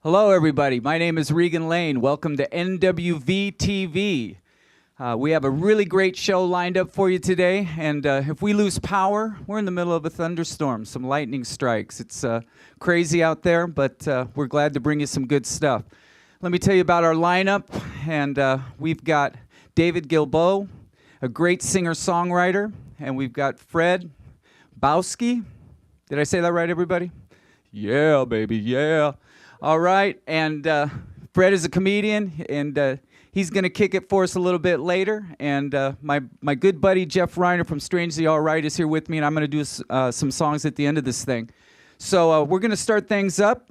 Hello, everybody. My name is Regan Lane. Welcome to NWVTV. We have a really great show lined up for you today, and if we lose power, we're in the middle of a thunderstorm, some lightning strikes. It's crazy out there, but we're glad to bring you some good stuff. Let me tell you about our lineup, and we've got David Guilbault, a great singer-songwriter, and we've got Fred Bowski. Did I say that right, everybody? Yeah, baby, yeah. All right, and Fred is a comedian, and he's going to kick it for us a little bit later. And my good buddy Jeff Reiner from Strangely All Right is here with me, and I'm going to do some songs at the end of this thing. So we're going to start things up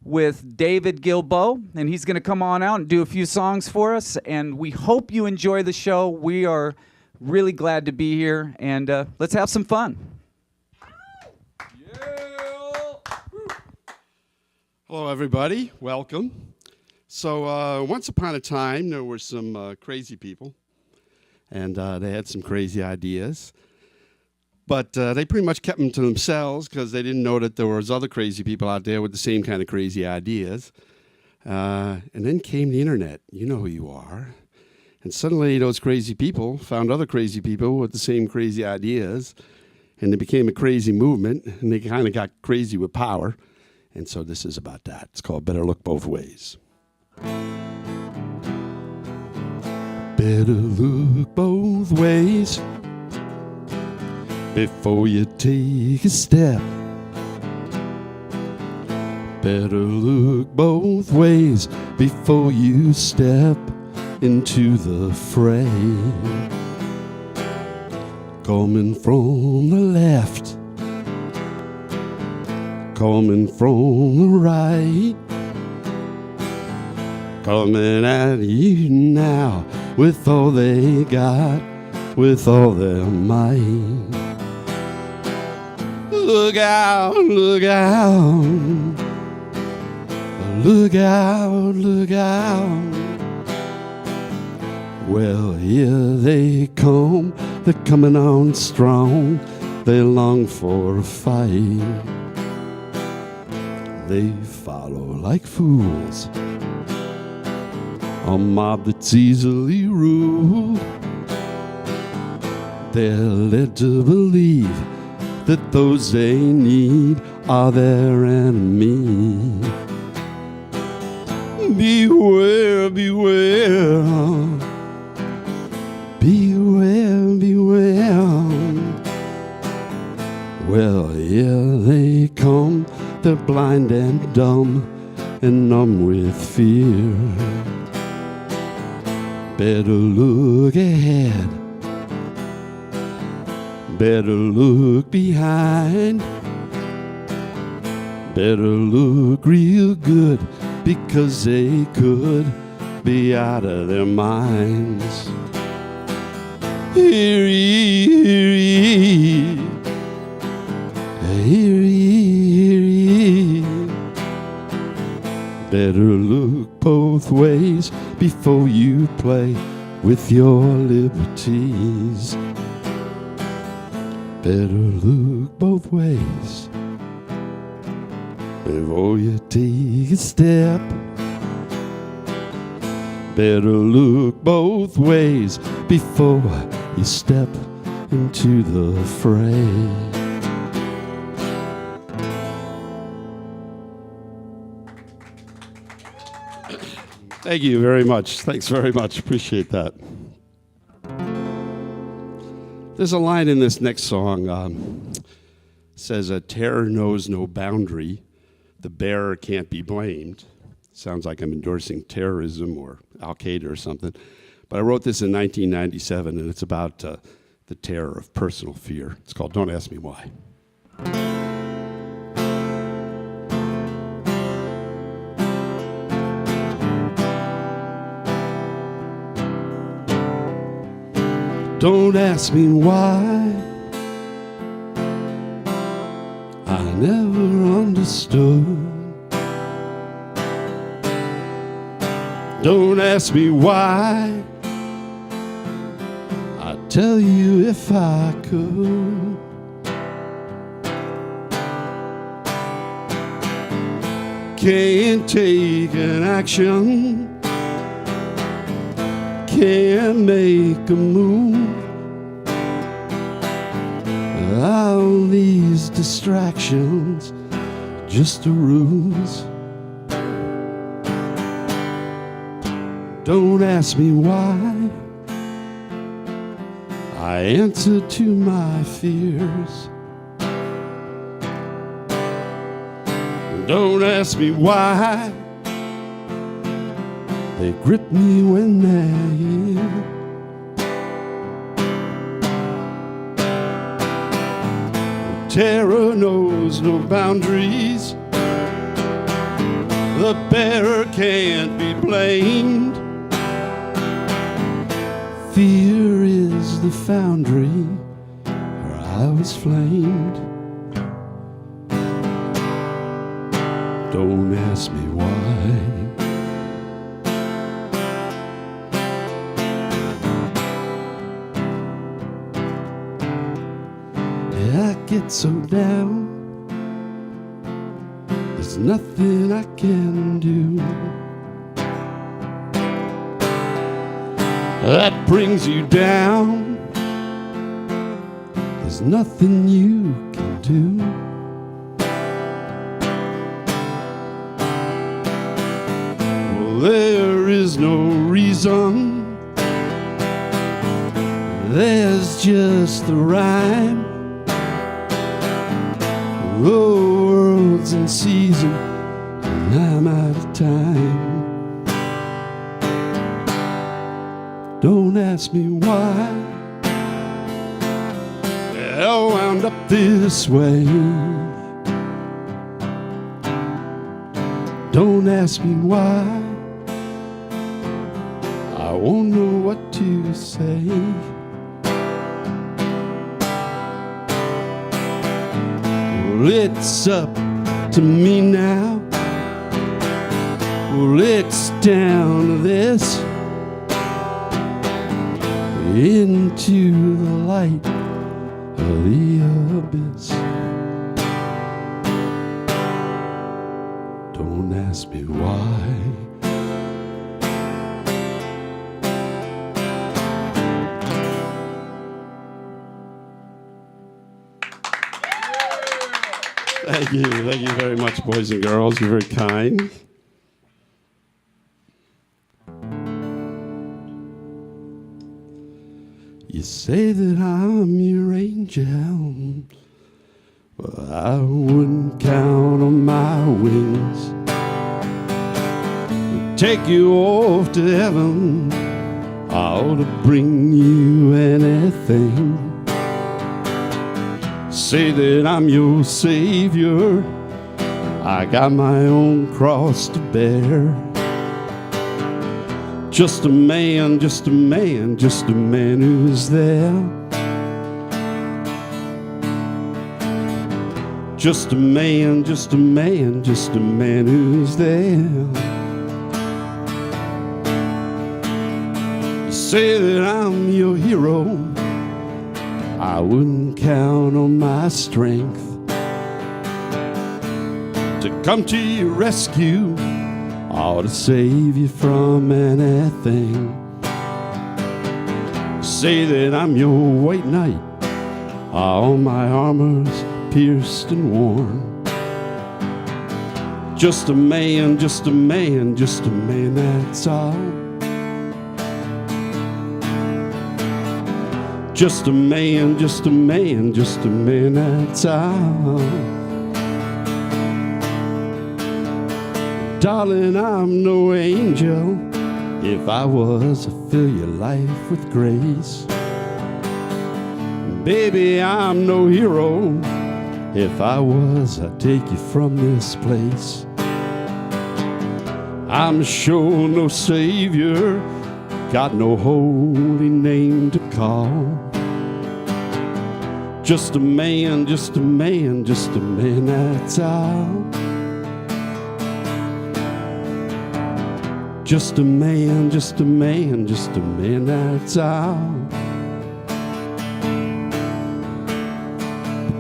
with David Guilbault, and he's going to come on out and do a few songs for us. And we hope you enjoy the show. We are really glad to be here, and let's have some fun. Hello, everybody. Welcome. So once upon a time, there were some crazy people, and they had some crazy ideas. But they pretty much kept them to themselves because they didn't know that there was other crazy people out there with the same kind of crazy ideas. And then came the internet. You know who you are. And suddenly those crazy people found other crazy people with the same crazy ideas, and it became a crazy movement, and they kind of got crazy with power. And so this is about that. It's called Better Look Both Ways. Better look both ways before you take a step. Better look both ways before you step into the fray. Coming from the left, coming from the right, coming at you now with all they got, with all their might. Look out, look out, look out, look out. Well, here they come, they're coming on strong, they long for a fight. They follow like fools, a mob that's easily ruled. They're led to believe that those they need are their enemy. Beware, beware, beware, beware. Well, here they come, they're blind and dumb and numb with fear. Better look ahead, better look behind, better look real good because they could be out of their minds. Hear ye, hear ye, hear ye, hear ye. Better look both ways before you play with your liberties. Better look both ways before you take a step. Better look both ways before you step into the fray. Thank you very much. Thanks very much. Appreciate that. There's a line in this next song. Says, "A terror knows no boundary. The bearer can't be blamed." Sounds like I'm endorsing terrorism or Al-Qaeda or something. But I wrote this in 1997, and it's about the terror of personal fear. It's called Don't Ask Me Why. Don't ask me why, I never understood. Don't ask me why, I'd tell you if I could. can't take an action, can't make a move. All these distractions, just a ruse. Don't ask me why, I answer to my fears. Don't ask me why, they grip me when they're here. Terror knows no boundaries, the bearer can't be blamed. Fear is the foundry where I was flamed. Don't ask me why. I get so down, there's nothing I can do. That brings you down, there's nothing you can do. Well, there is no reason, there's just the rhyme. The world's in season, and I'm out of time. Don't ask me why I wound up this way. Don't ask me why, I won't know what to say. Well, it's up to me now. Well, it's down to this, into the light of the abyss. Don't ask me why. Thank you very much, boys and girls. You're very kind. You say that I'm your angel, but I wouldn't count on my wings to take you off to heaven. I ought to bring you anything. Say that I'm your savior, I got my own cross to bear. Just a man, just a man, just a man who is there. Just a man, just a man, just a man who is there. You say that I'm your hero, I wouldn't count on my strength to come to your rescue, or to save you from anything. Say that I'm your white knight, all my armor's pierced and worn. Just a man, just a man, just a man, that's all. Just a man, just a man, just a man, that's all. Darling, I'm no angel. If I was, I'd fill your life with grace. Baby, I'm no hero. If I was, I'd take you from this place. I'm sure no savior, got no holy name to call. Just a man, just a man, just a man, that's all. Just a man, just a man, just a man, that's all.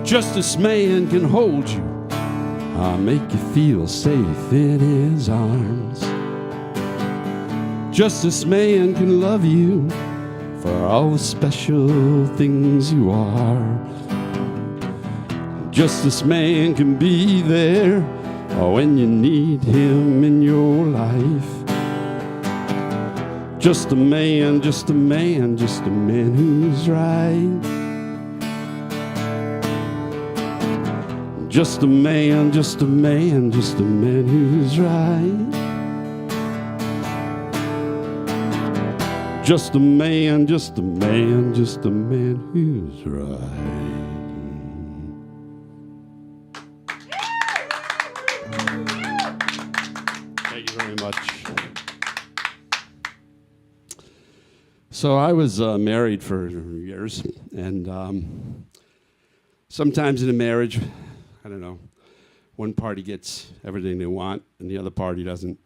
Just this man can hold you, I'll make you feel safe in his arms. Just this man can love you for all the special things you are. Just this man can be there when you need him in your life. Just a man, just a man, just a man who's right. Just a man, just a man, just a man who's right. Just a man, just a man, just a man who's right. Thank you very much. So I was married for years, and sometimes in a marriage, I don't know, one party gets everything they want, and the other party doesn't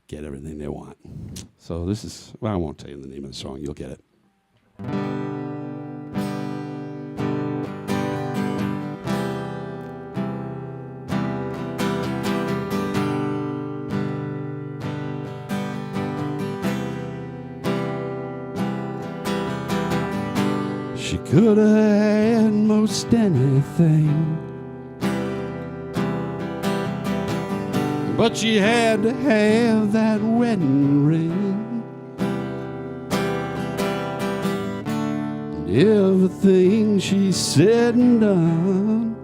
get everything they want. So this is, well, I won't tell you the name of the song, you'll get it. She could have had most anything, but she had to have that wedding ring. And everything she said and done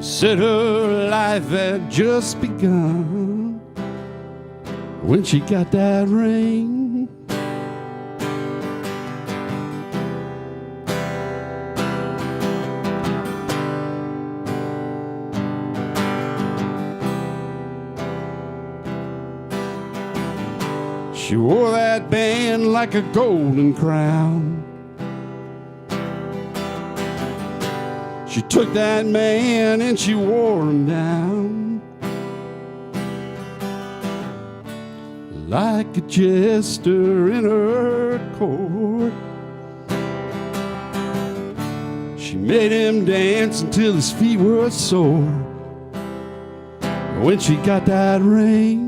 said her life had just begun when she got that ring. She wore that band like a golden crown. She took that man and she wore him down like a jester in her court. She made him dance until his feet were sore when she got that ring.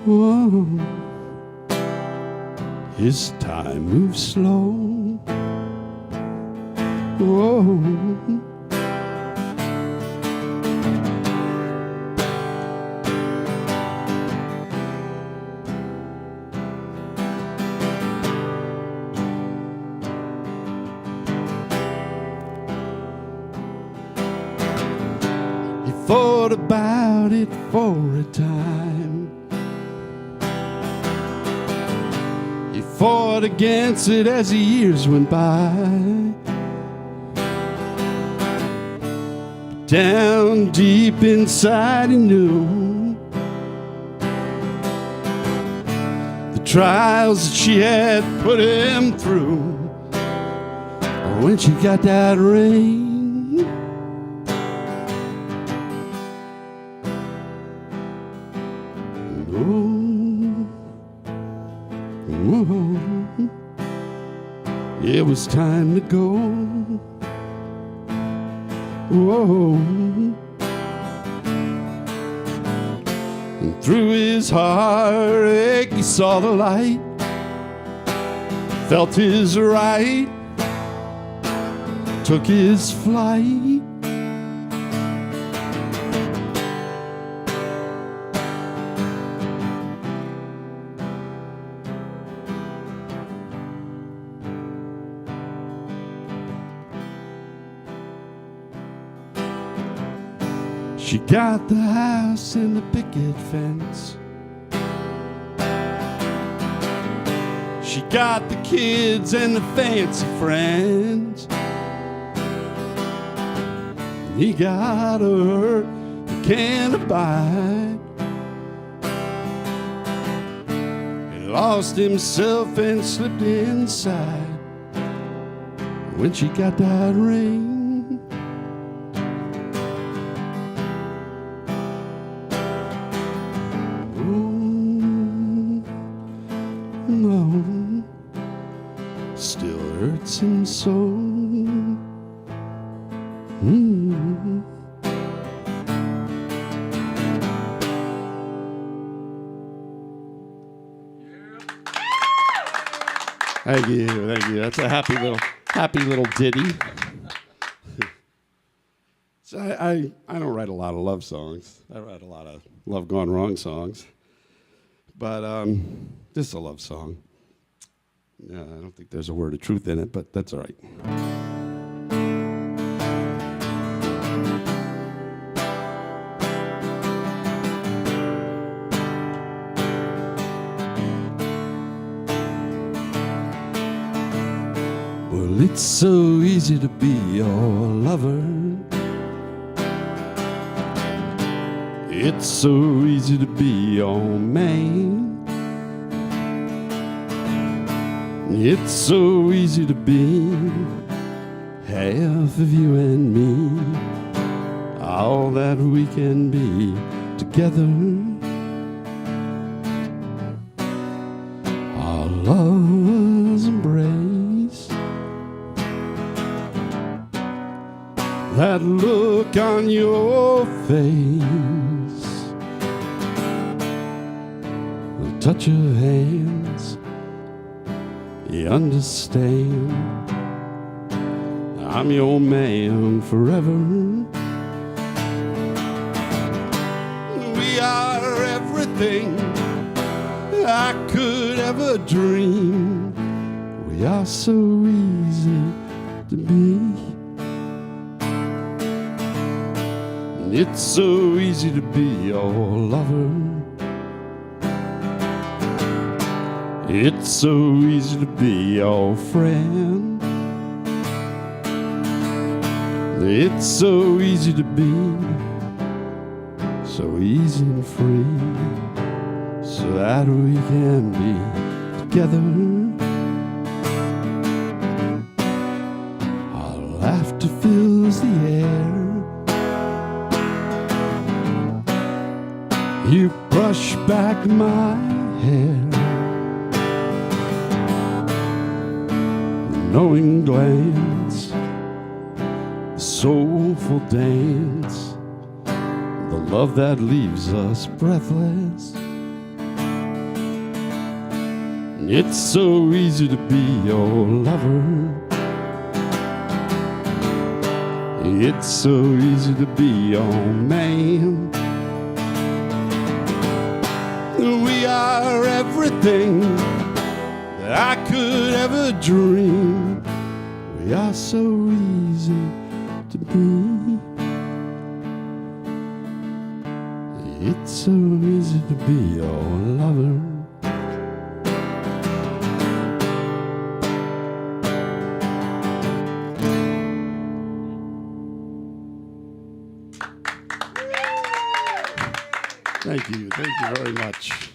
Whoa. His time moves slow. Whoa. He thought about it for a time. He fought against it as the years went by. But down deep inside he knew the trials that she had put him through when she got that ring. It was time to go. Whoa. And through his heartache he saw the light, felt his right, took his flight. She got the house and the picket fence. She got the kids and the fancy friends. He got her the can of bite. He lost himself and slipped inside when she got that ring. no, still hurts him so. Mm. Thank you, thank you. That's a happy little ditty. So I don't write a lot of love songs. I write a lot of love gone wrong songs. But this is a love song. Yeah, I don't think there's a word of truth in it, but that's all right. Well, it's so easy to be your lover. It's so easy to be your man. It's so easy to be half of you and me, all that we can be together. Our love's embrace, that look on your face, the touch of hands, you understand. I'm your man forever. We are everything I could ever dream. We are so easy to be. It's so easy to be your lover. It's so easy to be your friend. It's so easy to be, so easy and free, so that we can be together. Our laughter fills the air. You brush back my hair. Knowing glance, the soulful dance, the love that leaves us breathless. It's so easy to be your lover. It's so easy to be your man. We are everything that I could ever dream. We are so easy to be. It's so easy to be your lover. Thank you very much.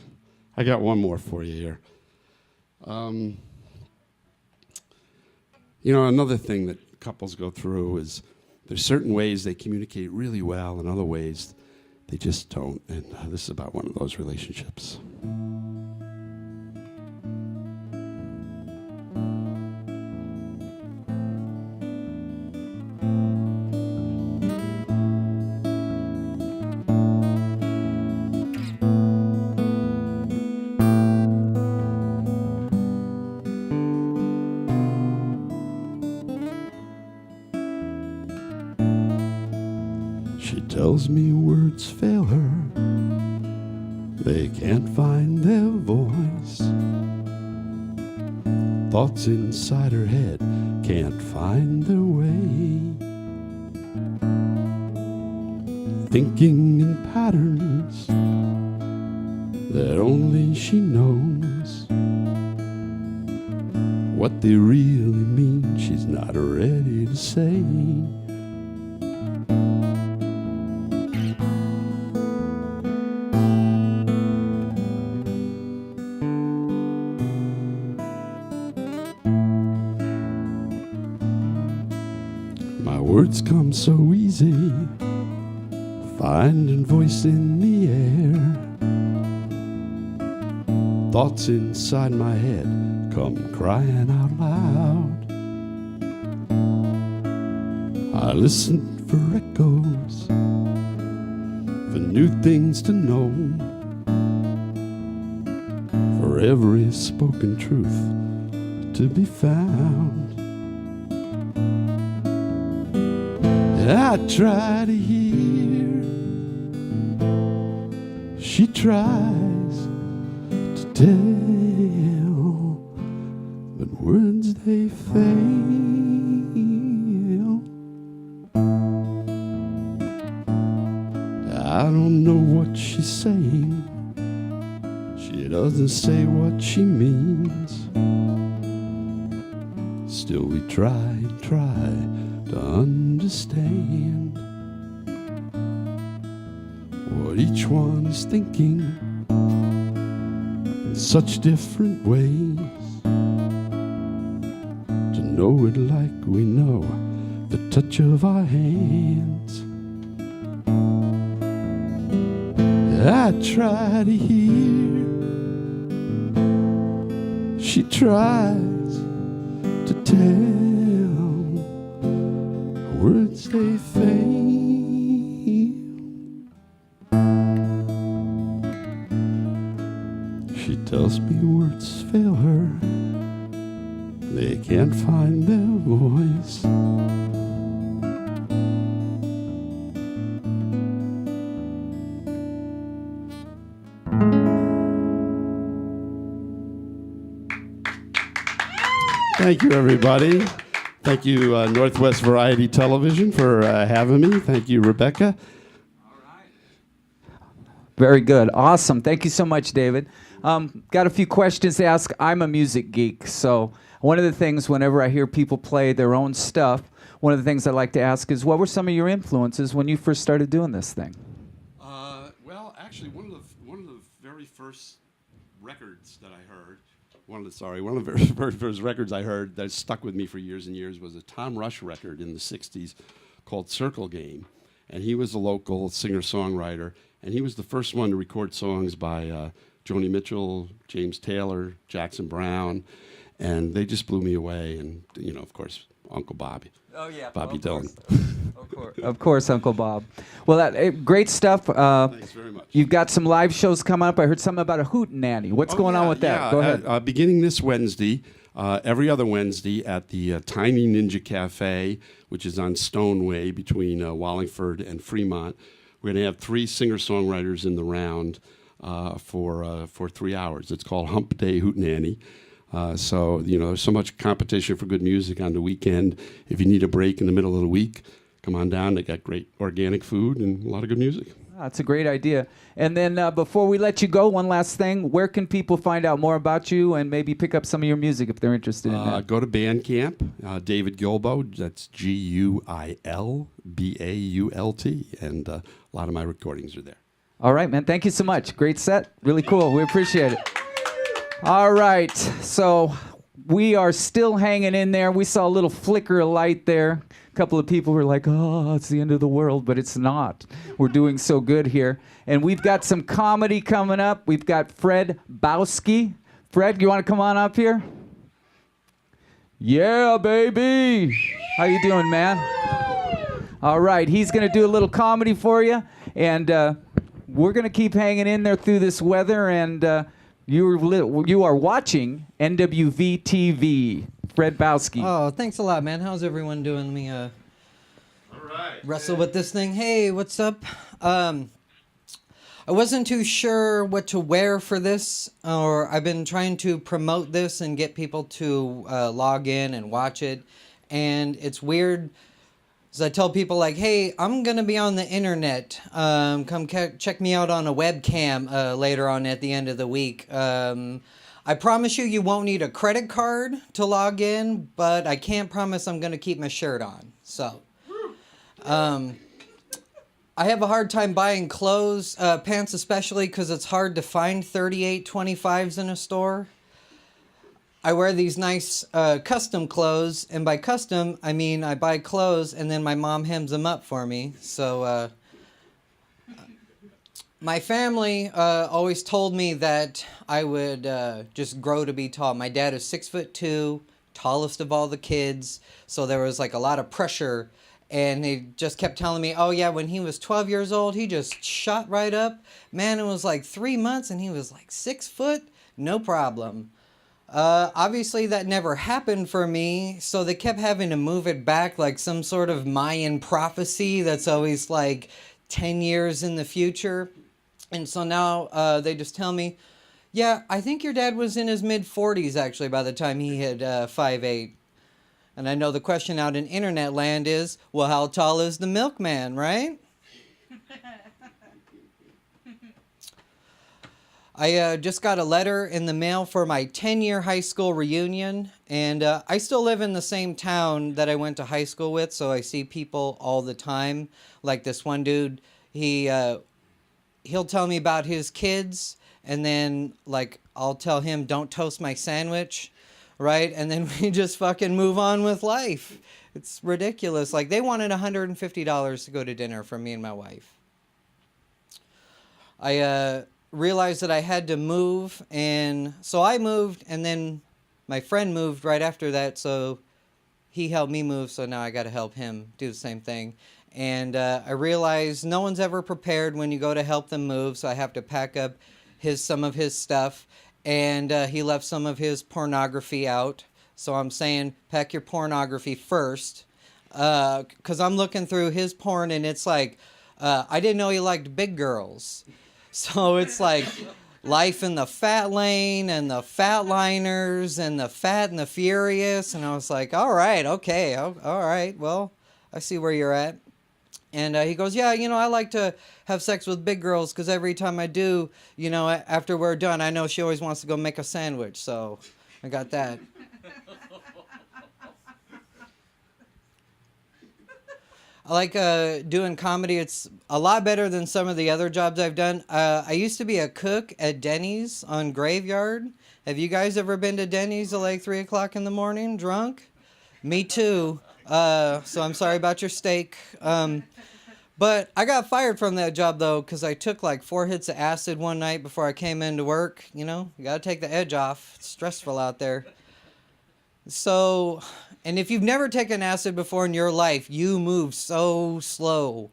I got one more for you here. You know, another thing that couples go through is there's certain ways they communicate really well and other ways they just don't. And this is about one of those relationships. She tells me words fail her, they can't find their voice. Thoughts inside her head can't find their way. Thinking in patterns that only she knows. What they really mean, she's not ready to say. My words come so easy, finding voice in the air. thoughts inside my head come crying out loud. I listen for echoes, for new things to know, for every spoken truth to be found. I try to hear, she tries to tell, but words they fail. I don't know what she's saying, she doesn't say what she means. Still we try and try to understand what each one is thinking in such different ways. To know it like we know the touch of our hands. I try to hear, she tries to tell, words they fail. She tells me words fail her, they can't find their voice. Thank you, everybody. Thank you, Northwest Variety Television, for having me. Thank you, Rebecca. Very good. Awesome. Thank you so much, David. Got a few questions to ask. I'm a music geek, so one of the things whenever I hear people play their own stuff, one of the things I like to ask is, what were some of your influences when you first started doing this thing? Well, actually, one of the very first records that I heard, one of the very first records I heard that stuck with me for years and years was a Tom Rush record in the 60s called Circle Game. And he was a local singer-songwriter, and he was the first one to record songs by Joni Mitchell, James Taylor, Jackson Brown, and they just blew me away. And, you know, of course, Uncle Bobby. Oh, yeah. Bobby Dylan. Of course, Uncle Bob. Well, great stuff. Thanks very much. You've got some live shows coming up. I heard something about a hootenanny. What's going on with that? Yeah. Go ahead. Beginning this Wednesday, every other Wednesday at the Tiny Ninja Cafe, which is on Stoneway between Wallingford and Fremont, we're going to have 3 singer-songwriters in the round for 3 hours. It's called Hump Day Hootenanny. So, you know, there's so much competition for good music on the weekend. If you need a break in the middle of the week, come on down. They got great organic food and a lot of good music. That's a great idea. And then before we let you go, one last thing. Where can people find out more about you and maybe pick up some of your music if they're interested in that? Go to Bandcamp, David Guilbault. That's Guilbault. And a lot of my recordings are there. All right, man. Thank you so much. Great set. Really cool. We appreciate it. All right. So we are still hanging in there. We saw a little flicker of light there. A couple of people were like, oh, it's the end of the world, but it's not. We're doing so good here. And we've got some comedy coming up. We've got Fred Bowski. Fred, you want to come on up here? Yeah, baby. How you doing, man? All right. He's going to do a little comedy for you. And we're going to keep hanging in there through this weather. And you are watching NWVTV. Fred Bowski. Oh, thanks a lot, man. How's everyone doing? Let me wrestle with this thing. Hey, what's up? I wasn't too sure what to wear for this, or I've been trying to promote this and get people to log in and watch it. And it's weird, as I tell people, like, hey, I'm going to be on the internet. Come check me out on a webcam later on at the end of the week. I promise you won't need a credit card to log in, but I can't promise I'm going to keep my shirt on. So, I have a hard time buying clothes, pants especially, because it's hard to find 3825s in a store. I wear these nice custom clothes, and by custom, I mean I buy clothes and then my mom hems them up for me. So, My family always told me that I would just grow to be tall. My dad is 6'2", tallest of all the kids, so there was like a lot of pressure. And he just kept telling me, oh yeah, when he was 12 years old, he just shot right up. Man, it was like 3 months and he was like 6 foot, no problem. Obviously that never happened for me, so they kept having to move it back like some sort of Mayan prophecy that's always like 10 years in the future. And so now they just tell me, yeah, I think your dad was in his mid-40s actually by the time he hit 5'8". And I know the question out in internet land is, well, how tall is the milkman, right? I just got a letter in the mail for my 10-year high school reunion, and I still live in the same town that I went to high school with, so I see people all the time. Like this one dude, he'll tell me about his kids, and then like I'll tell him, don't toast my sandwich, right? And then we just fucking move on with life. It's ridiculous. Like they wanted $150 to go to dinner from me and my wife. I realized that I had to move, and so I moved, and then my friend moved right after that, so he helped me move, so now I got to help him do the same thing. And I realized no one's ever prepared when you go to help them move, so I have to pack up some of his stuff, and he left some of his pornography out, so I'm saying pack your pornography first, because I'm looking through his porn, and it's like, I didn't know he liked big girls. So it's like Life in the Fat Lane and the Fatliners and the Fat and the Furious. And I was like, all right, okay, all right, well, I see where you're at. And he goes, yeah, I like to have sex with big girls because every time I do, after we're done, I know she always wants to go make a sandwich. So I got that. I like doing comedy. It's a lot better than some of the other jobs I've done. I used to be a cook at Denny's on Graveyard. Have you guys ever been to Denny's at like 3 o'clock in the morning drunk? Me too. So I'm sorry about your steak. But I got fired from that job though because I took like 4 hits of acid one night before I came into work. You got to take the edge off. It's stressful out there. So, and if you've never taken acid before in your life, you move so slow.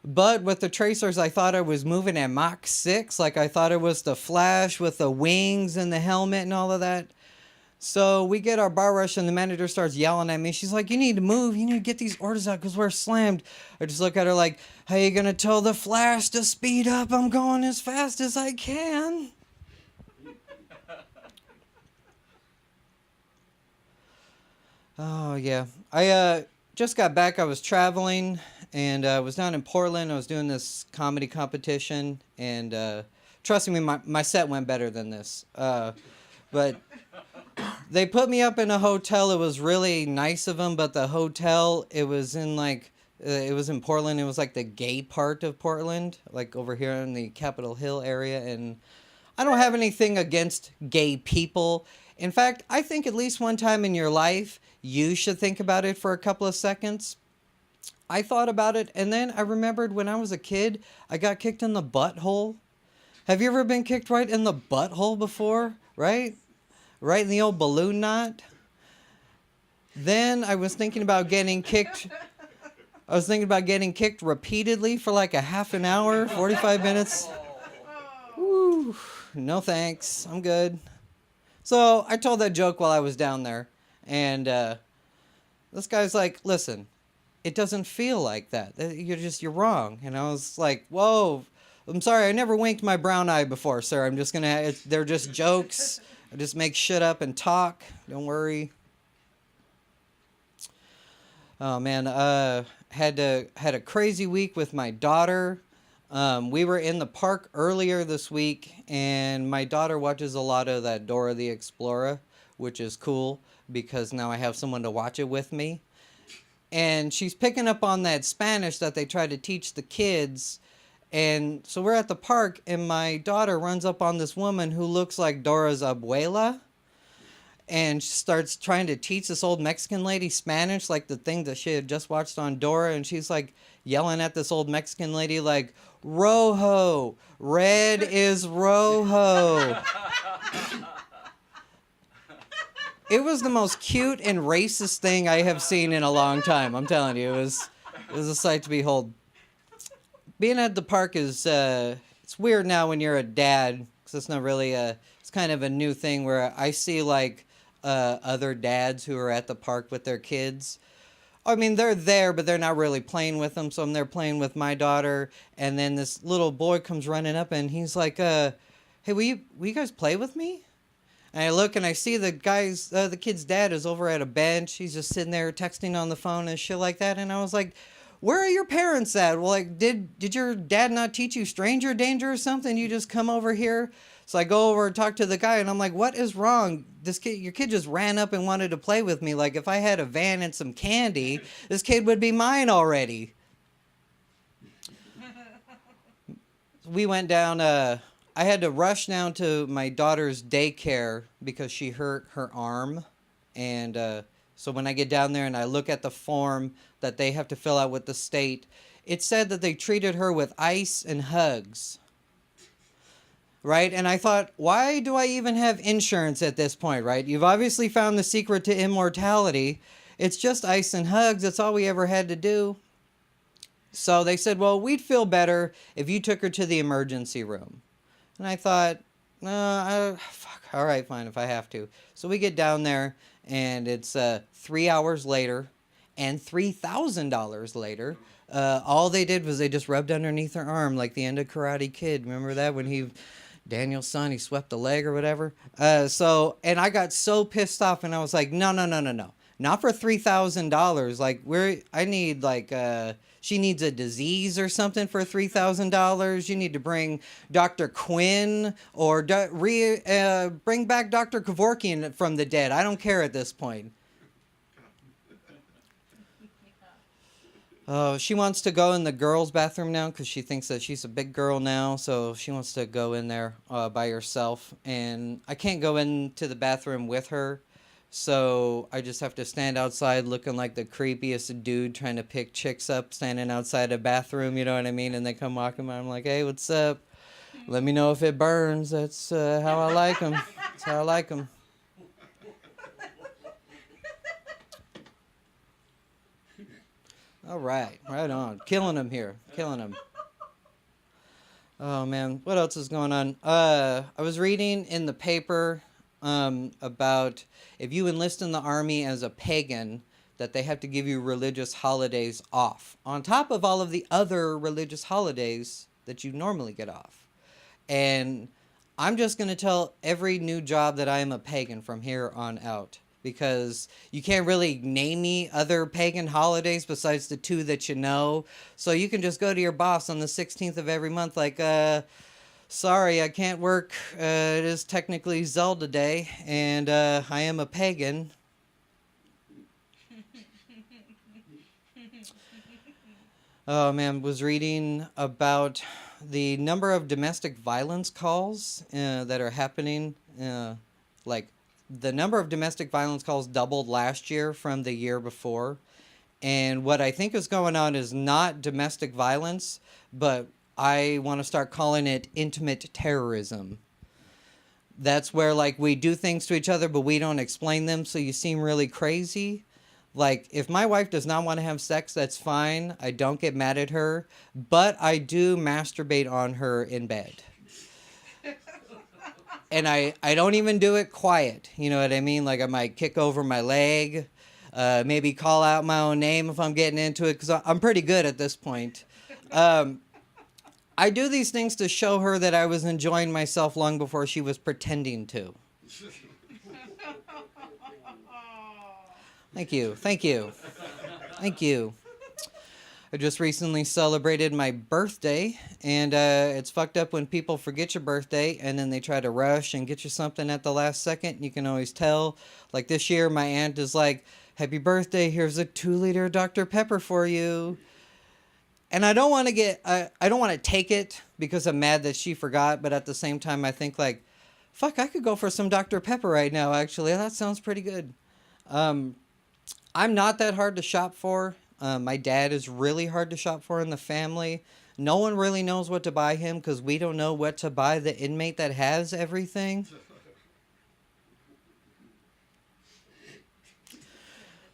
But with the tracers, I thought I was moving at Mach 6, like I thought it was the Flash with the wings and the helmet and all of that. So we get our bar rush and the manager starts yelling at me. She's like, you need to move. You need to get these orders out because we're slammed. I just look at her like, how you going to tell the Flash to speed up? I'm going as fast as I can. Oh, yeah. I just got back. I was traveling, and I was down in Portland. I was doing this comedy competition, and trust me, my set went better than this. But they put me up in a hotel. It was really nice of them, but the hotel, it was in Portland. It was like the gay part of Portland, like over here in the Capitol Hill area, and I don't have anything against gay people. In fact, I think at least one time in your life, you should think about it for a couple of seconds. I thought about it, and then I remembered when I was a kid, I got kicked in the butthole. Have you ever been kicked right in the butthole before? Right? Right in the old balloon knot? Then I was thinking about getting kicked. I was thinking about getting kicked repeatedly for like a half an hour, 45 minutes. Woo, no thanks. I'm good. So I told that joke while I was down there, and this guy's like, listen, it doesn't feel like that. You're wrong. And I was like, whoa, I'm sorry, I never winked my brown eye before, sir. I'm just they're just jokes. I just make shit up and talk. Don't worry. Oh man, had a crazy week with my daughter. We were in the park earlier this week, and my daughter watches a lot of that Dora the Explorer, which is cool because now I have someone to watch it with me. And she's picking up on that Spanish that they try to teach the kids. And so we're at the park, and my daughter runs up on this woman who looks like Dora's abuela. and starts trying to teach this old Mexican lady Spanish, like the thing that she had just watched on Dora, and she's like yelling at this old Mexican lady like, "Rojo, red is rojo." It was the most cute and racist thing I have seen in a long time. I'm telling you, it was a sight to behold. Being at the park is it's weird now when you're a dad, because it's not really it's kind of a new thing where I see like other dads who are at the park with their kids. I mean, they're there, but they're not really playing with them. So I'm there playing with my daughter, and then this little boy comes running up, and he's like, "Hey, will you guys play with me?" And I look and I see the kid's dad is over at a bench. He's just sitting there texting on the phone and shit like that. And I was like, "Where are your parents at? Well, like, did your dad not teach you stranger danger or something? You just come over here." So I go over and talk to the guy, and I'm like, "What is wrong? Your kid just ran up and wanted to play with me. Like, if I had a van and some candy, this kid would be mine already." We went down, I had to rush down to my daughter's daycare because she hurt her arm. And so when I get down there and I look at the form that they have to fill out with the state, it said that they treated her with ice and hugs. Right? And I thought, why do I even have insurance at this point, right? You've obviously found the secret to immortality. It's just ice and hugs. That's all we ever had to do. So they said, well, we'd feel better if you took her to the emergency room. And I thought, fuck, all right, fine, if I have to. So we get down there, and it's 3 hours later and $3,000 later. All they did was they just rubbed underneath her arm like the end of Karate Kid. Remember that when Daniel's son, he swept the leg or whatever? And I got so pissed off, and I was like, no. Not for $3,000. Like, I need, like, she needs a disease or something for $3,000. You need to bring Dr. Quinn or bring back Dr. Kevorkian from the dead. I don't care at this point. Oh, she wants to go in the girls' bathroom now because she thinks that she's a big girl now. So she wants to go in there by herself. And I can't go into the bathroom with her. So I just have to stand outside looking like the creepiest dude trying to pick chicks up, standing outside a bathroom, you know what I mean? And they come walking by, I'm like, "Hey, what's up? Let me know if it burns. That's how I like them. That's how I like them." All right, right on. Killing them here, killing them. Oh, man, what else is going on? I was reading in the paper about if you enlist in the army as a pagan, that they have to give you religious holidays off, on top of all of the other religious holidays that you normally get off. And I'm just going to tell every new job that I am a pagan from here on out, because you can't really name me other pagan holidays besides the two that you know. So you can just go to your boss on the 16th of every month like, "Sorry, I can't work. It is technically Zelda Day, and I am a pagan." Oh, man, was reading about the number of domestic violence calls that are happening. Like, the number of domestic violence calls doubled last year from the year before. And what I think is going on is not domestic violence, but I want to start calling it intimate terrorism. That's where, like, we do things to each other, but we don't explain them, so you seem really crazy. Like, if my wife does not want to have sex, that's fine. I don't get mad at her, but I do masturbate on her in bed. And I don't even do it quiet, you know what I mean? Like, I might kick over my leg, maybe call out my own name if I'm getting into it, because I'm pretty good at this point. I do these things to show her that I was enjoying myself long before she was pretending to. Thank you. Thank you. Thank you. I just recently celebrated my birthday, and it's fucked up when people forget your birthday and then they try to rush and get you something at the last second. You can always tell. Like this year, my aunt is like, "Happy birthday, here's a 2-liter Dr. Pepper for you." And I don't want to take it because I'm mad that she forgot, but at the same time, I think like, Fuck, I could go for some Dr. Pepper right now, actually. That sounds pretty good. I'm not that hard to shop for. My dad is really hard to shop for in the family. No one really knows what to buy him because we don't know what to buy the inmate that has everything.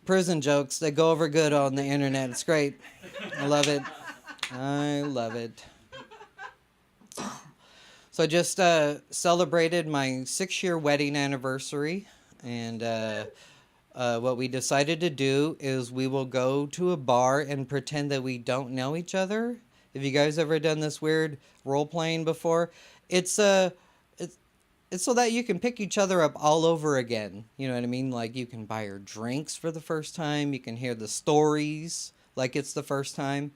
Prison jokes, they go over good on the internet. It's great. I love it. I love it. So I just celebrated my 6-year wedding anniversary, and what we decided to do is we will go to a bar and pretend that we don't know each other. Have you guys ever done this weird role playing before? It's so that you can pick each other up all over again. You know what I mean? Like you can buy her drinks for the first time. You can hear the stories like it's the first time.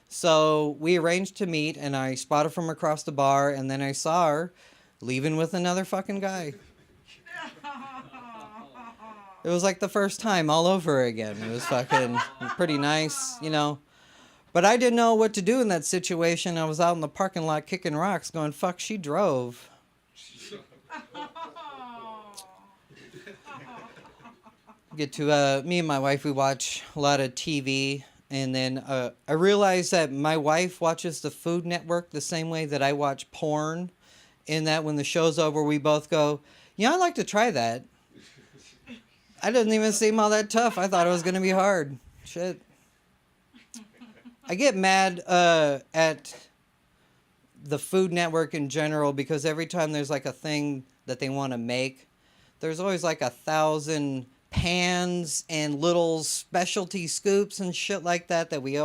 So we arranged to meet, and I spotted from across the bar, and then I saw her leaving with another fucking guy. It was like the first time all over again. It was fucking pretty nice, you know. But I didn't know what to do in that situation. I was out in the parking lot kicking rocks going, fuck, she drove. Get to, me and my wife, we watch a lot of TV. And then I realized that my wife watches the Food Network the same way that I watch porn. In that when the show's over, we both go, yeah, I'd like to try that. I didn't even seem all that tough. I thought it was going to be hard. Shit. I get mad at the Food Network in general because every time there's like a thing that they want to make, there's always like 1,000 pans and little specialty scoops and shit like that we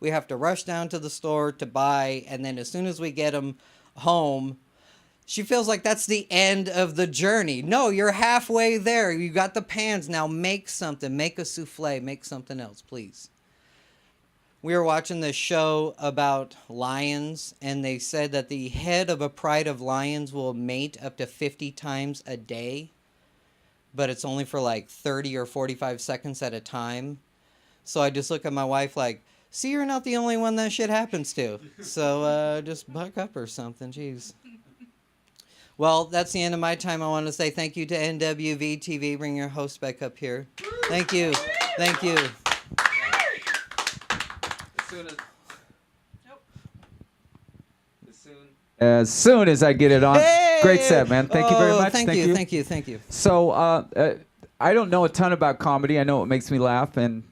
have to rush down to the store to buy, and then as soon as we get them home, she feels like that's the end of the journey. No, you're halfway there. You got the pans, now make something. Make a souffle, make something else, please. We were watching this show about lions, and they said that the head of a pride of lions will mate up to 50 times a day. But it's only for like 30 or 45 seconds at a time. So I just look at my wife like, see, you're not the only one that shit happens to. So just buck up or something, jeez. Well, that's the end of my time. I want to say thank you to NWVTV. Bring your host back up here. Thank you. Thank you. As soon as I get it on. Hey! Great set, man. Thank you very much. Thank you. So I don't know a ton about comedy. I know it makes me laugh, and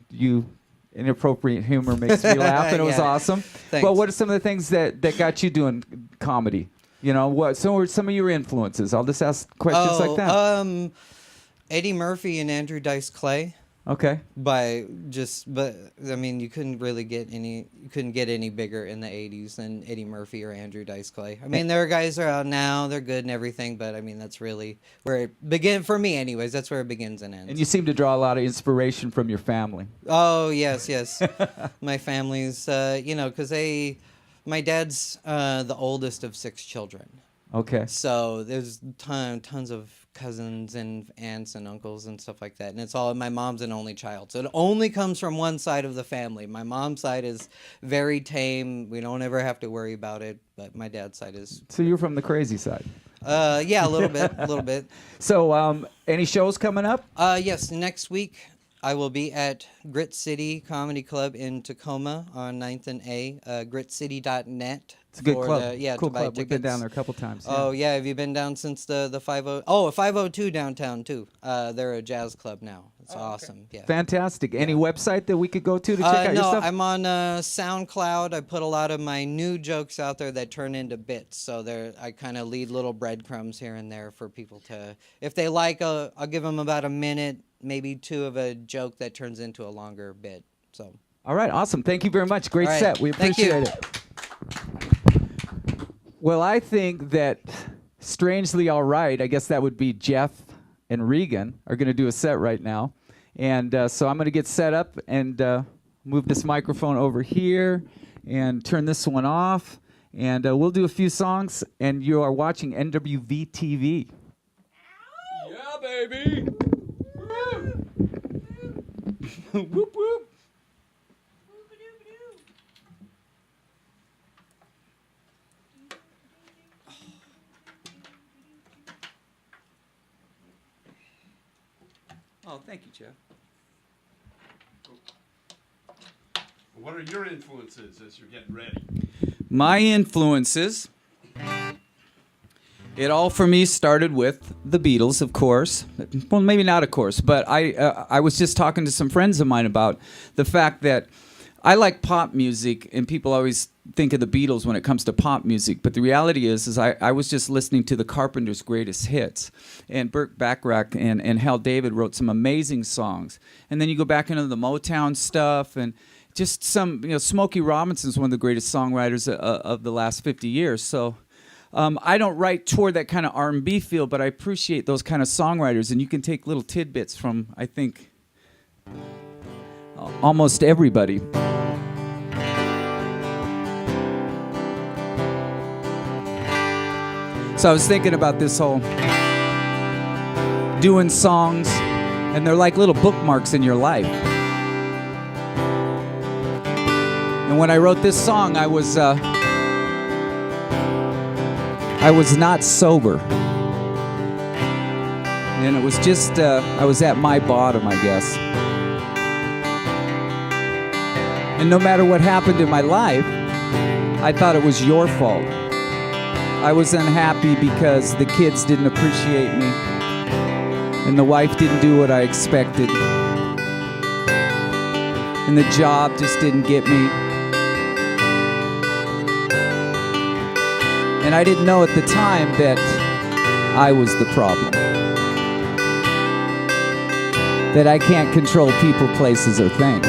inappropriate humor makes me laugh, and it was Yeah. awesome. Thanks. But what are some of the things that got you doing comedy? You know, what were some of your influences? I'll just ask questions like that. Eddie Murphy and Andrew Dice Clay. Okay. But I mean, you couldn't get any bigger in the 80s than Eddie Murphy or Andrew Dice Clay. I mean, their guys are out now, they're good and everything, but I mean, that's really where it began for me anyways. That's where it begins and ends. And you seem to draw a lot of inspiration from your family. Oh, yes. My family's, because my dad's the oldest of 6 children. Okay. So there's tons of cousins and aunts and uncles and stuff like that. And it's all, my mom's an only child. So it only comes from one side of the family. My mom's side is very tame. We don't ever have to worry about it. But my dad's side is... So you're from the crazy side. Yeah, a little bit. So any shows coming up? Yes, next week I will be at Grit City Comedy Club in Tacoma on 9th and A, gritcity.net. It's a good club. Cool to buy club. We've been tickets. down there a couple times. Yeah. Oh, yeah. Have you been down since the 50? Oh, 502 downtown, too. They're a jazz club now. It's awesome. Yeah. Fantastic. Any website that we could go to check out your stuff? No, I'm on SoundCloud. I put a lot of my new jokes out there that turn into bits. So I kind of leave little breadcrumbs here and there for people to, if they like, I'll give them about a minute, maybe 2 of a joke that turns into a longer bit. So. All right. Awesome. Thank you very much. Great All right. set. We appreciate it. Well, I think that Strangely All Right, I guess that would be Jeff and Regan, are going to do a set right now. And so I'm going to get set up and move this microphone over here and turn this one off. And we'll do a few songs. And you are watching NWVTV. Yeah, baby. Whoop, whoop. Oh, thank you, Jeff. What are your influences as you're getting ready? My influences. It all for me started with the Beatles, of course. Well, maybe not, of course, but I was just talking to some friends of mine about the fact that I like pop music, and people always think of the Beatles when it comes to pop music. But the reality is I was just listening to the Carpenters' greatest hits, and Burt Bacharach and Hal David wrote some amazing songs. And then you go back into the Motown stuff, and just some, Smokey Robinson's one of the greatest songwriters of the last 50 years. So I don't write toward that kind of R&B feel, but I appreciate those kind of songwriters, and you can take little tidbits from, I think, almost everybody. So I was thinking about this whole doing songs, and they're like little bookmarks in your life. And when I wrote this song, I was not sober. And it was just, I was at my bottom, I guess. And no matter what happened in my life, I thought it was your fault. I was unhappy because the kids didn't appreciate me, and the wife didn't do what I expected, and the job just didn't get me. And I didn't know at the time that I was the problem. That I can't control people, places, or things.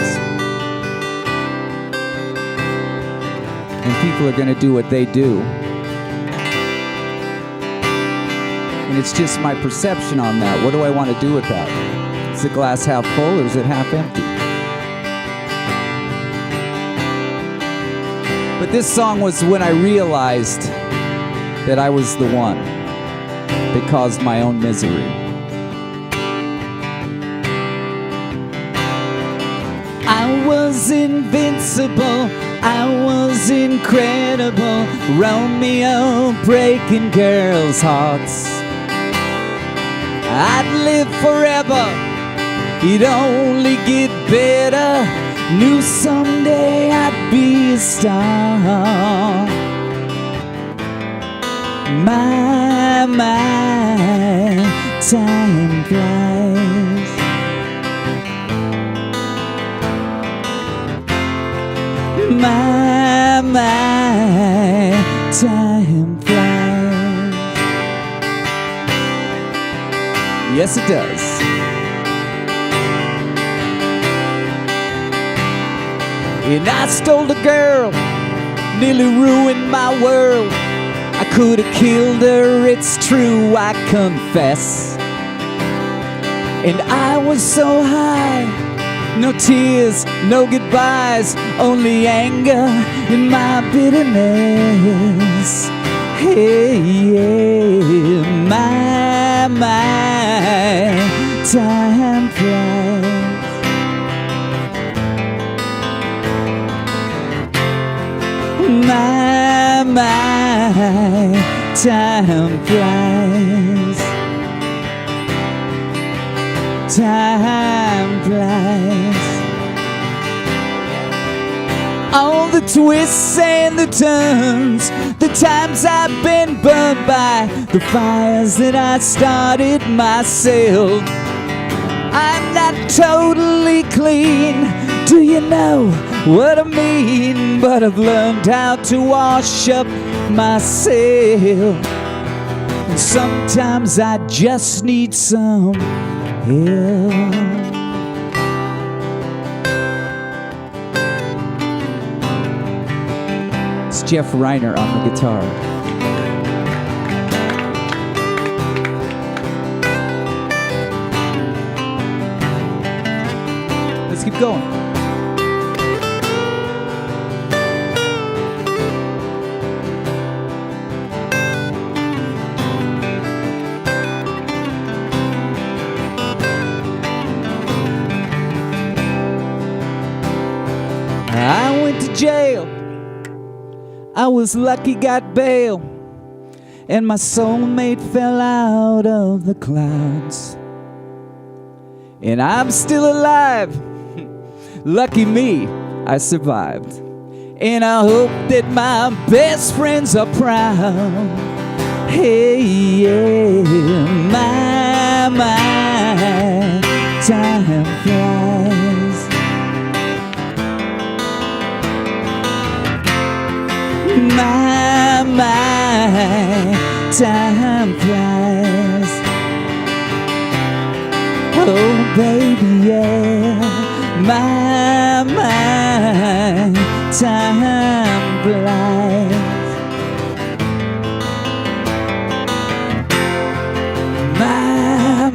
And people are going to do what they do. And it's just my perception on that. What do I want to do with that? Is the glass half full or is it half empty? But this song was when I realized that I was the one that caused my own misery. I was invincible, I was incredible, Romeo breaking girls' hearts. I'd live forever, it'd only get better, knew someday I'd be a star. My, time flies. My, time flies. Yes, it does. And I stole a girl, nearly ruined my world. I could have killed her, it's true, I confess. And I was so high, no tears, no goodbyes, only anger and my bitterness. Hey, yeah, my time flies. My time flies. Time flies. All the twists and the turns, the times I've been burned by, the fires that I started myself. I'm not totally clean, do you know what I mean? But I've learned how to wash up myself. And sometimes I just need some help. It's Jeff Reiner on the guitar. Let's keep going. I went to jail, I was lucky, got bail, and my soulmate fell out of the clouds. and I'm still alive. Lucky me, I survived. And I hope that my best friends are proud. Hey, yeah, my, time flies. My, time flies. Oh, baby, yeah, my, time flies. My,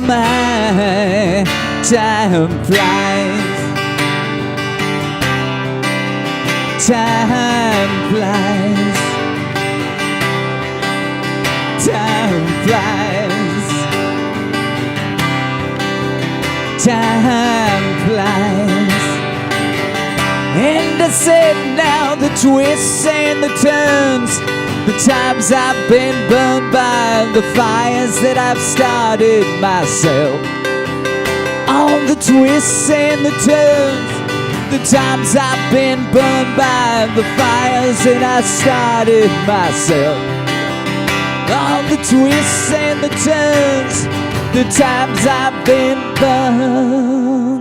time flies. Time flies. Time flies. Time flies. And I said now the twists and the turns, the times I've been burned by the fires that I've started myself. All the twists and the turns, the times I've been burned by the fires that I started myself. All the twists and the turns, the times I've been burned.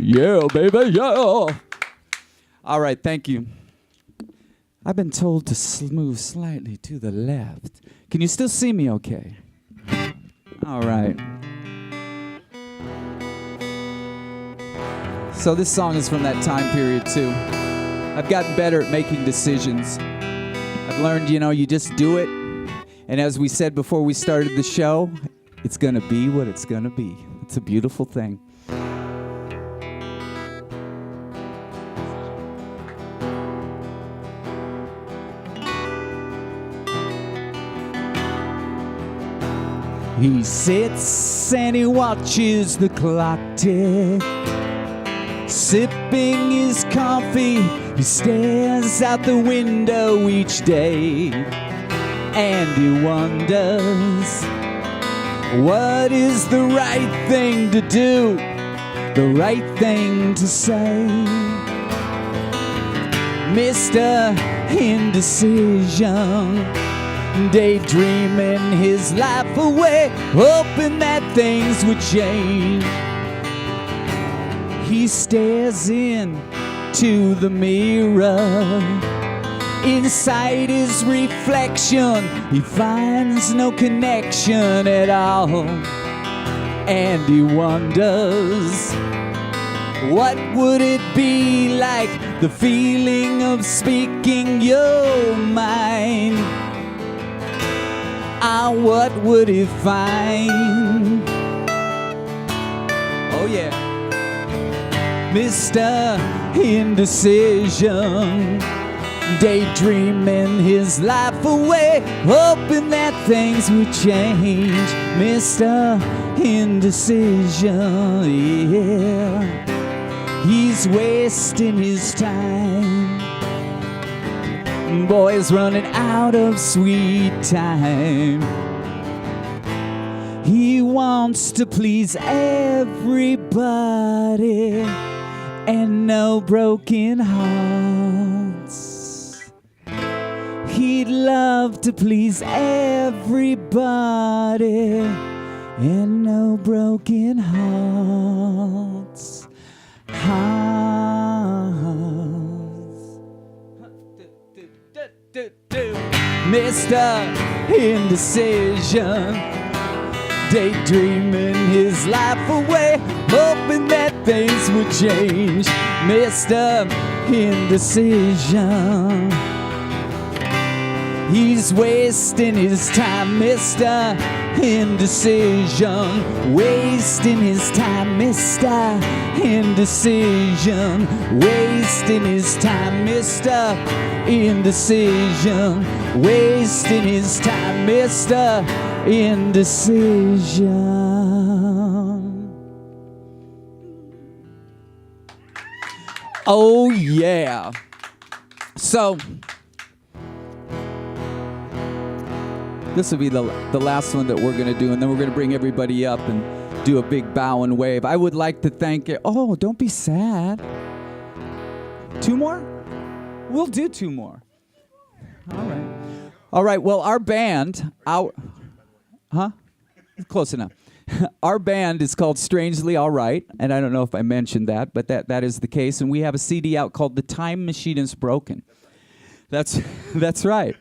Yeah, baby, yeah. All right, thank you. I've been told to move slightly to the left. Can you still see me okay? All right. So this song is from that time period too. I've gotten better at making decisions. I've learned, you just do it. And as we said before we started the show, it's gonna be what it's gonna be. It's a beautiful thing. He sits and he watches the clock tick, sipping his coffee. He stares out the window each day, and he wonders, what is the right thing to do, the right thing to say? Mr. Indecision, daydreaming his life away, hoping that things would change. He stares into the mirror. Inside his reflection, he finds no connection at all. And he wonders, what would it be like, the feeling of speaking your mind? Ah, what would he find? Oh yeah. Mr. Indecision, daydreaming his life away, hoping that things would change. Mr. Indecision, yeah. He's wasting his time. Boy's running out of sweet time. He wants to please everybody and no broken hearts. He'd love to please everybody and no broken hearts. Mr. Indecision, daydreaming his life away, hoping that things would change. Mr. Indecision, he's wasting his time. Mr. Indecision, wasting his time. Mr. Indecision, wasting his time. Mr. Indecision, wasting his time. Mr. Indecision. Oh yeah. So This will be the last one that we're going to do, and then we're going to bring everybody up and do a big bow and wave. I would like to thank you. Oh, don't be sad. 2 more? We'll do 2 more. All right. All right, well, our band, Close enough. Our band is called Strangely All Right, and I don't know if I mentioned that, but that is the case. And we have a CD out called The Time Machine is Broken. That's right.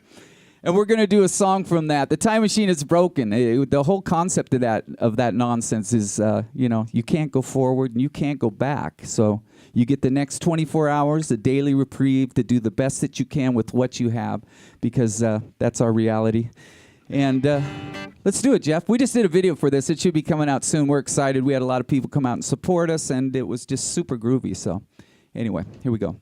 And we're going to do a song from that. The Time Machine is Broken. The whole concept of that nonsense is, you can't go forward and you can't go back. So you get the next 24 hours, a daily reprieve to do the best that you can with what you have, because that's our reality. And let's do it, Jeff. We just did a video for this. It should be coming out soon. We're excited. We had a lot of people come out and support us, and it was just super groovy. So anyway, here we go.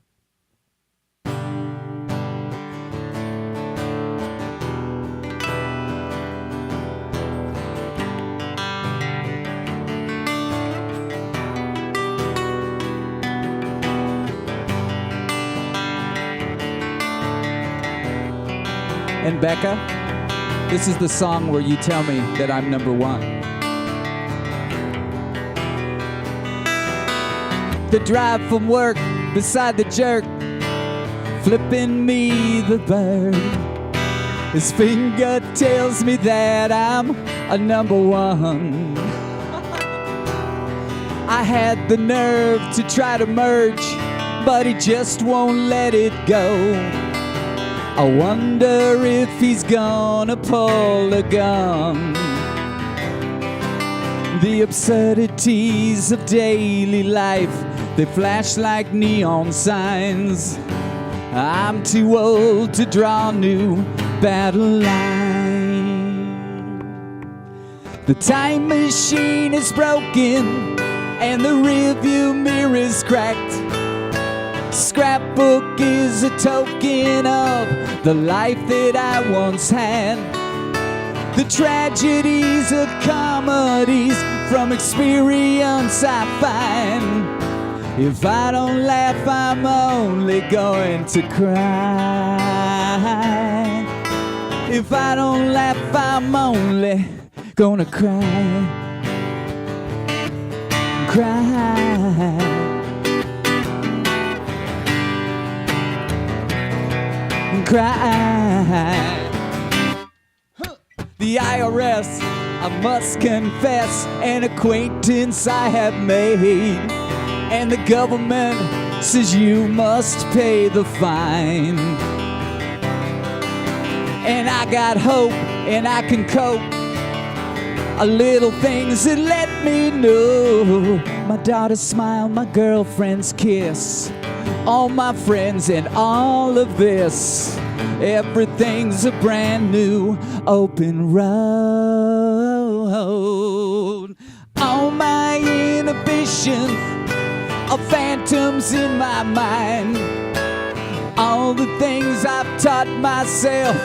And Becca, this is the song where you tell me that I'm number 1. The drive from work beside the jerk, flipping me the bird. His finger tells me that I'm a number 1. I had the nerve to try to merge, but he just won't let it go. I wonder if he's gonna pull a gun. The absurdities of daily life, they flash like neon signs. I'm too old to draw new battle lines. The time machine is broken and the rearview mirror is cracked. Scrapbook is a token of the life that I once had. The tragedies of comedies from experience I find. If I don't laugh, I'm only going to cry. If I don't laugh, I'm only gonna cry. Cry. Cry. The IRS, I must confess, an acquaintance I have made. And the government says you must pay the fine. And I got hope and I can cope. A little things that let me know. My daughter's smile, my girlfriend's kiss, all my friends and all of this. Everything's a brand new open road. All my inhibitions are phantoms in my mind. All the things I've taught myself,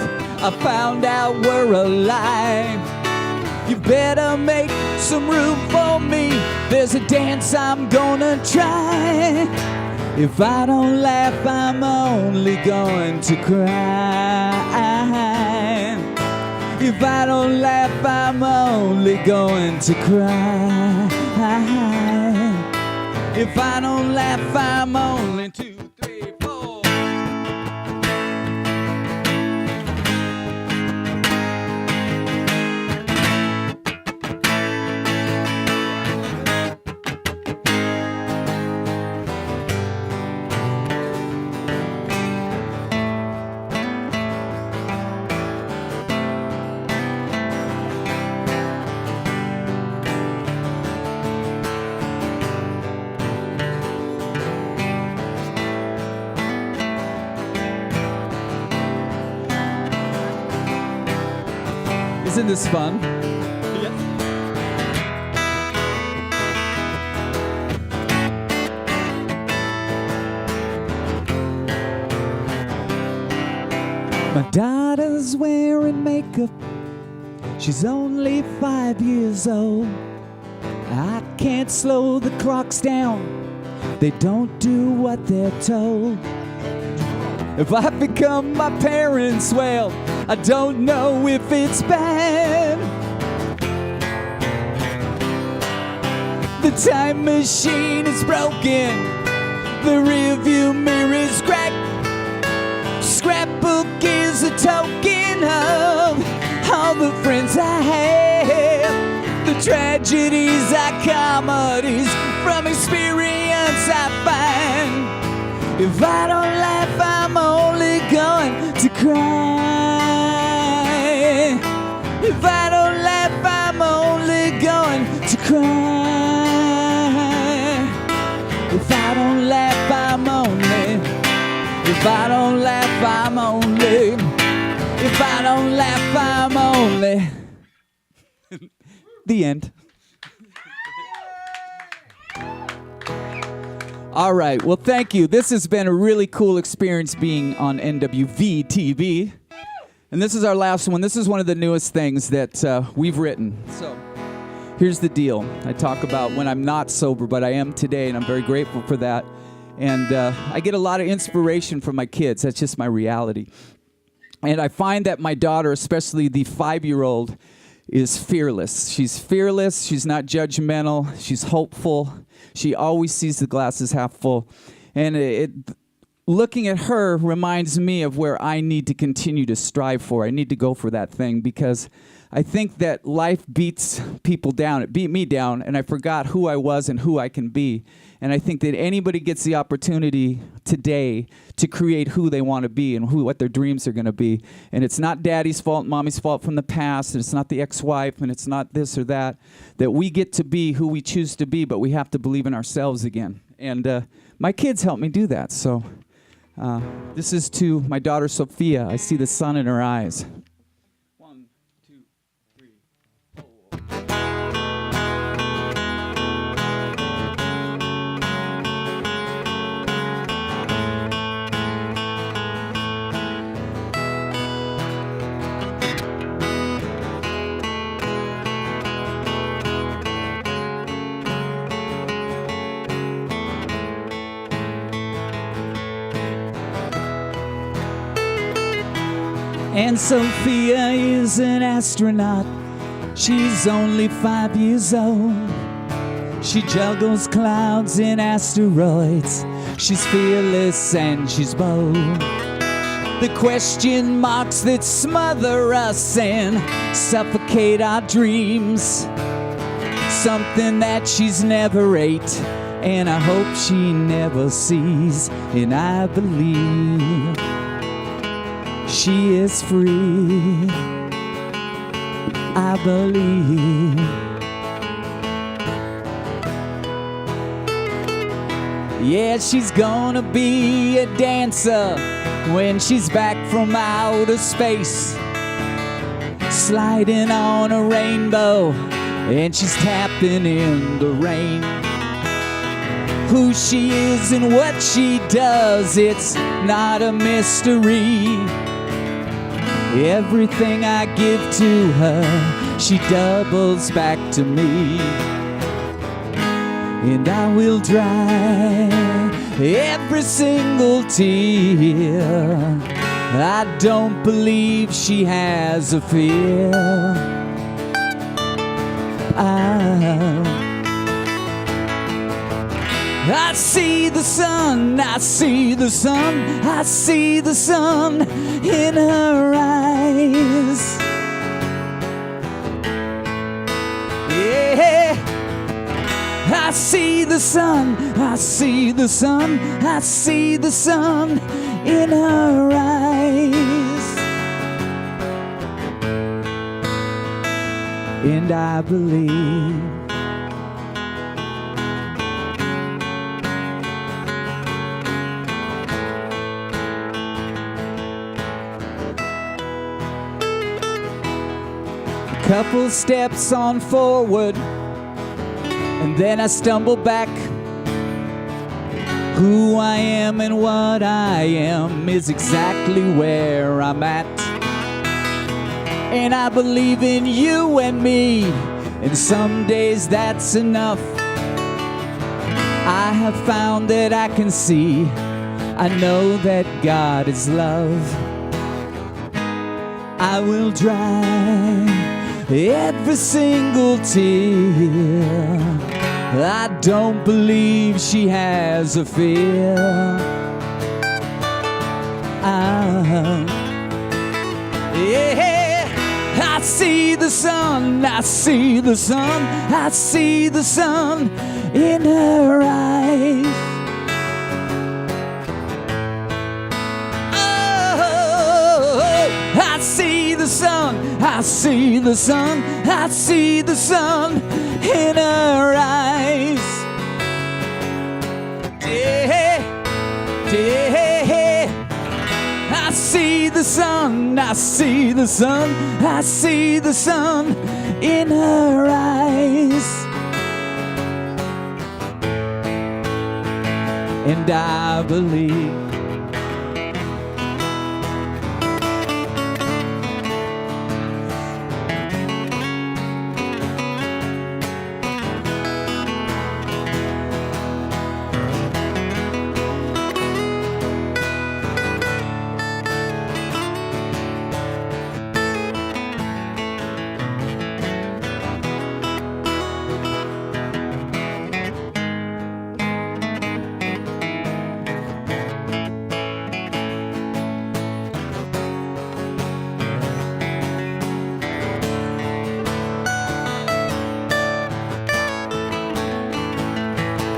I found out were a lie. You better make some room for me. There's a dance I'm gonna try. If I don't laugh, I'm only going to cry. If I don't laugh, I'm only going to cry. If I don't laugh, I'm only 2, 3, 4. Isn't this fun? Yes. My daughter's wearing makeup. She's only 5 years old. I can't slow the clocks down. They don't do what they're told. If I become my parents, well, I don't know if it's bad. The time machine is broken, the rearview mirror is cracked. Scrapbook is a token of all the friends I have. The tragedies are comedies, from experience I find. If I don't laugh, I'm only going to cry. If I don't laugh, I'm only going to cry. If I don't laugh, I'm only. If I don't laugh, I'm only. If I don't laugh, I'm only. The end. All right. Well, thank you. This has been a really cool experience being on NWVTV. And this is our last one. This is one of the newest things that we've written. So here's the deal. I talk about when I'm not sober, but I am today, and I'm very grateful for that. And I get a lot of inspiration from my kids. That's just my reality. And I find that my daughter, especially the 5-year-old, is fearless. She's fearless. She's not judgmental. She's hopeful. She always sees the glasses half full. And looking at her reminds me of where I need to continue to strive for. I need to go for that thing, because I think that life beats people down. It beat me down, and I forgot who I was and who I can be. And I think that anybody gets the opportunity today to create who they want to be and what their dreams are going to be. And it's not daddy's fault, mommy's fault from the past, and it's not the ex-wife, and it's not this or that. That we get to be who we choose to be, but we have to believe in ourselves again. And my kids help me do that. So this is to my daughter, Sophia. I see the sun in her eyes. 1, 2, 3, 4. And Sophia is an astronaut. She's only 5 years old. She juggles clouds and asteroids. She's fearless and she's bold. The question marks that smother us and suffocate our dreams, something that she's never ate, and I hope she never sees. And I believe she is free. I believe. Yeah, she's gonna be a dancer when she's back from outer space, sliding on a rainbow, and she's tapping in the rain. Who she is and what she does, it's not a mystery. Everything I give to her, she doubles back to me. And I will dry every single tear. I don't believe she has a fear. I see the sun, I see the sun, I see the sun in her eyes. Yeah, I see the sun, I see the sun, I see the sun in her eyes. And I believe. Couple steps on forward, and then I stumble back. Who I am and what I am is exactly where I'm at. And I believe in you and me, and some days that's enough. I have found that I can see, I know that God is love. I will dry every single tear. I don't believe she has a fear. Yeah, I see the sun, I see the sun, I see the sun in her eyes. Oh, I see the sun, I see the sun, I see the sun in her eyes. Yeah, yeah, I see the sun, I see the sun, I see the sun in her eyes. And I believe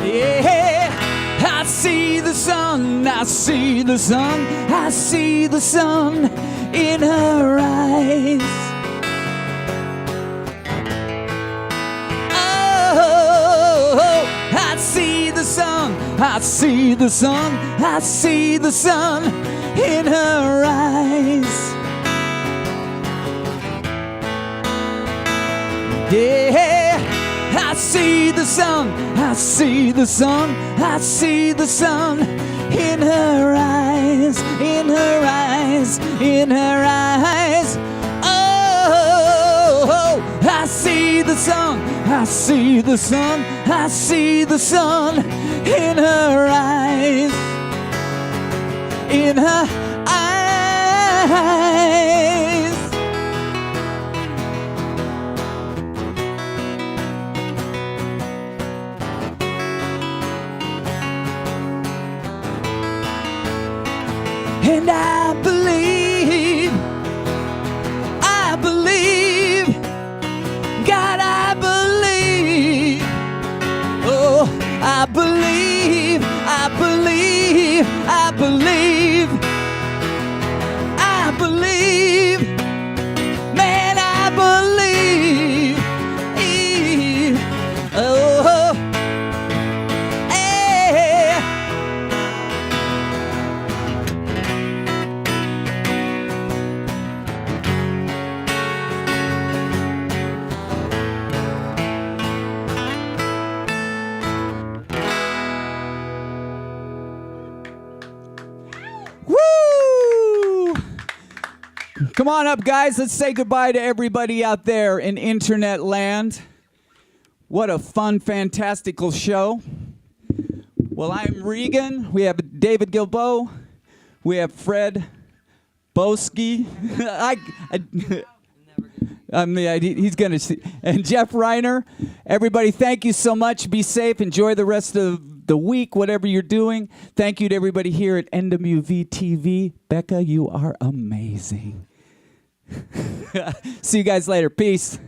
yeah, I see the sun, I see the sun, I see the sun in her eyes. Oh, I see the sun, I see the sun, I see the sun in her eyes. Yeah, I see the sun, I see the sun, I see the sun in her eyes, in her eyes, in her eyes. Oh, I see the sun, I see the sun, I see the sun in her eyes, in her eyes. And I believe, God, I believe, oh, I believe, I believe, I believe, I believe, man, I believe, oh, hey. Woo! Come on up, guys. Let's say goodbye to everybody out there in internet land. What a fun, fantastical show. Well, I'm Regan. We have David Guilbault. We have Fred Boski. He's going to see. And Jeff Reiner. Everybody, thank you so much. Be safe. Enjoy the rest of the week, whatever you're doing. Thank you to everybody here at NWVTV. Becca, you are amazing. See you guys later. Peace.